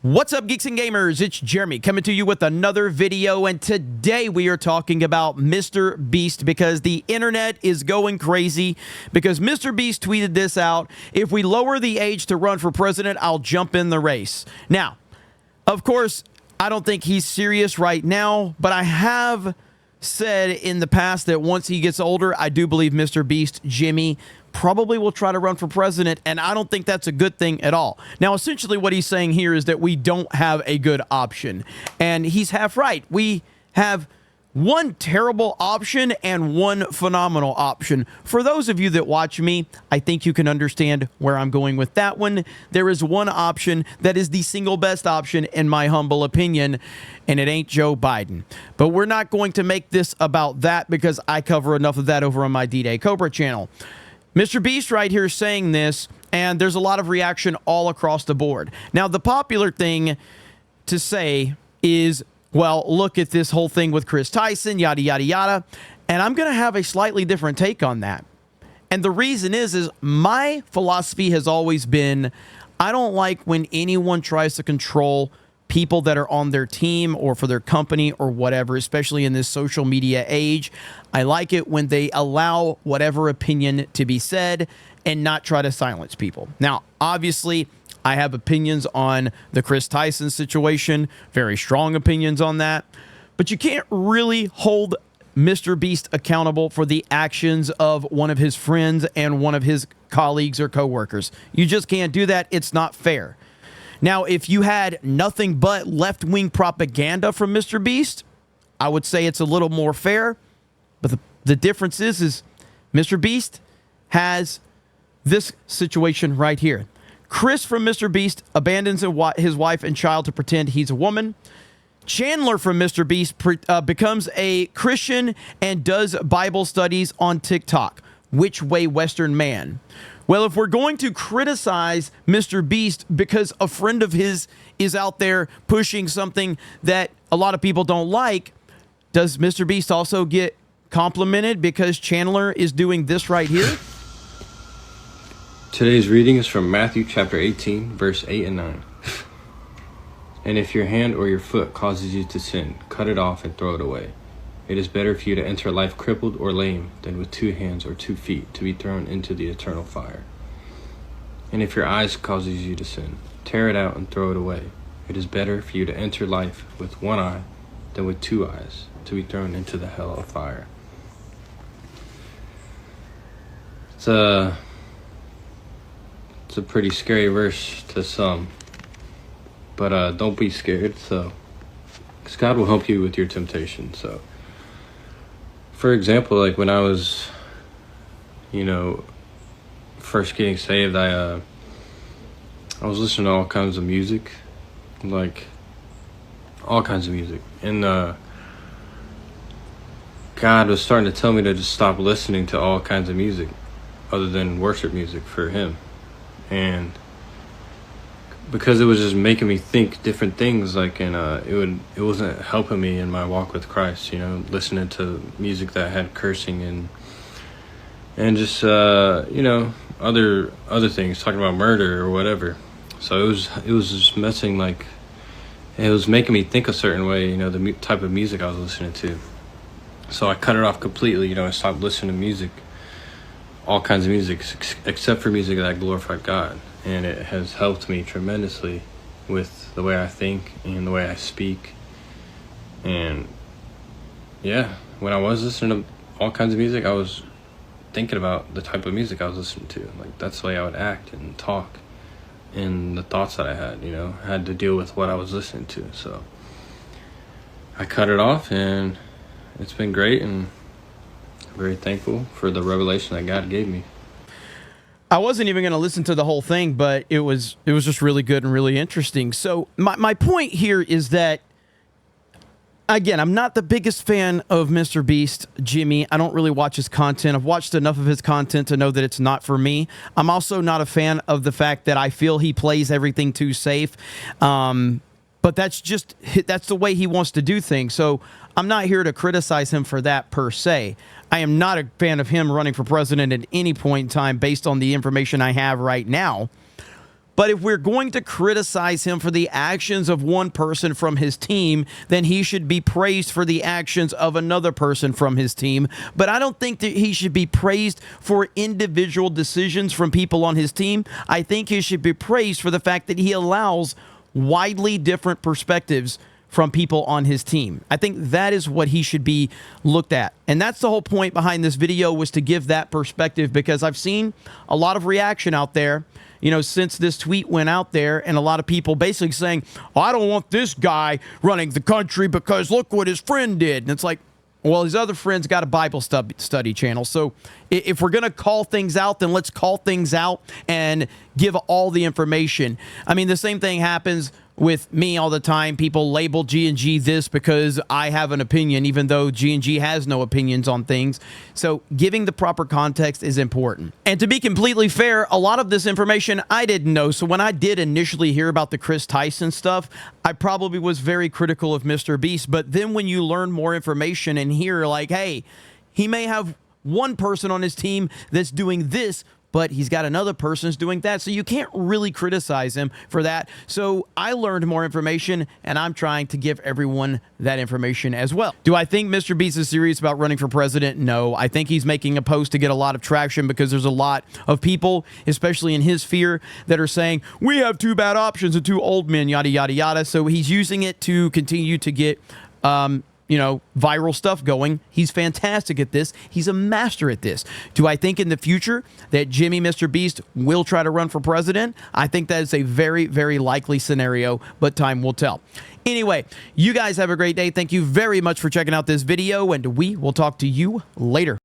What's up, Geeks and Gamers? It's Jeremy coming to you with another video, and today we are talking about MrBeast because the internet is going crazy because MrBeast tweeted this out: if we lower the age to run for president, I'll jump in the race. Now, of course, I don't think he's serious right now, but I have said in the past that once he gets older, I do believe MrBeast, Jimmy, probably will try to run for president, and I don't think that's a good thing at all. Now, essentially what he's saying here is that we don't have a good option, and he's half right. We have one terrible option and one phenomenal option. For those of you that watch me, I think you can understand where I'm going with that one. There is one option that is the single best option, in my humble opinion, and it ain't Joe Biden. But we're not going to make this about that because I cover enough of that over on my D-Day Cobra channel. MrBeast right here is saying this, and there's a lot of reaction all across the board. Now, the popular thing to say is, well, look at this whole thing with Chris Tyson, yada, yada, yada. And I'm going to have a slightly different take on that. And the reason is my philosophy has always been, I don't like when anyone tries to control people that are on their team or for their company or whatever, especially in this social media age. I like it when they allow whatever opinion to be said and not try to silence people. Now, obviously, I have opinions on the Chris Tyson situation, very strong opinions on that, but you can't really hold MrBeast accountable for the actions of one of his friends and one of his colleagues or coworkers. You just can't do that. It's not fair. Now, if you had nothing but left-wing propaganda from MrBeast, I would say it's a little more fair. But the difference is MrBeast has this situation right here. Chris from MrBeast abandons his wife and child to pretend he's a woman. Chandler from MrBeast becomes a Christian and does Bible studies on TikTok. Which way, Western man? Well, if we're going to criticize MrBeast because a friend of his is out there pushing something that a lot of people don't like, does MrBeast also get complimented because Chandler is doing this right here? Today's reading is from Matthew chapter 18, verse 8 and 9. And if your hand or your foot causes you to sin, cut it off and throw it away. It is better for you to enter life crippled or lame than with 2 hands or 2 feet to be thrown into the eternal fire. And if your eyes causes you to sin, tear it out and throw it away. It is better for you to enter life with 1 eye than with 2 eyes to be thrown into the hell of fire. It's a pretty scary verse to some, but don't be scared. Because God will help you with your temptation. So, for example, like when I was, first getting saved, I was listening to all kinds of music, and God was starting to tell me to just stop listening to all kinds of music other than worship music for Him. And because it was just making me think different things, it wasn't helping me in my walk with Christ, listening to music that had cursing and just other things, talking about murder or whatever. So it was just messing, it was making me think a certain way, the type of music I was listening to. So I cut it off completely, I stopped listening to music, all kinds of music, except for music that glorified God. And it has helped me tremendously with the way I think and the way I speak. And yeah, when I was listening to all kinds of music, I was thinking about the type of music I was listening to. That's the way I would act and talk, and the thoughts that I had to deal with what I was listening to. So I cut it off, and it's been great, and I'm very thankful for the revelation that God gave me. I wasn't even going to listen to the whole thing, but it was just really good and really interesting. So my point here is that, again, I'm not the biggest fan of MrBeast, Jimmy. I don't really watch his content. I've watched enough of his content to know that it's not for me. I'm also not a fan of the fact that I feel he plays everything too safe. But that's the way he wants to do things. So I'm not here to criticize him for that per se. I am not a fan of him running for president at any point in time based on the information I have right now. But if we're going to criticize him for the actions of one person from his team, then he should be praised for the actions of another person from his team. But I don't think that he should be praised for individual decisions from people on his team. I think he should be praised for the fact that he allows widely different perspectives from people on his team. I think that is what he should be looked at. And that's the whole point behind this video, was to give that perspective, because I've seen a lot of reaction out there, you know, since this tweet went out there, and a lot of people basically saying, oh, I don't want this guy running the country because look what his friend did. And it's like, well, his other friend's got a Bible study channel. So if we're going to call things out, then let's call things out and give all the information. I mean, the same thing happens with me all the time. People label G&G this because I have an opinion, even though G&G has no opinions on things. So giving the proper context is important. And to be completely fair, a lot of this information I didn't know. So when I did initially hear about the Chris Tyson stuff, I probably was very critical of MrBeast. But then when you learn more information and hear like, hey, he may have one person on his team that's doing this, but he's got another person who's doing that. So you can't really criticize him for that. So I learned more information, and I'm trying to give everyone that information as well. Do I think MrBeast is serious about running for president? No. I think he's making a post to get a lot of traction, because there's a lot of people, especially in his sphere, that are saying, we have two bad options and two old men, yada, yada, yada. So he's using it to continue to get you know, viral stuff going. He's fantastic at this. He's a master at this. Do I think in the future that Jimmy MrBeast will try to run for president? I think that is a very, very likely scenario, but time will tell. Anyway, you guys have a great day. Thank you very much for checking out this video, and we will talk to you later.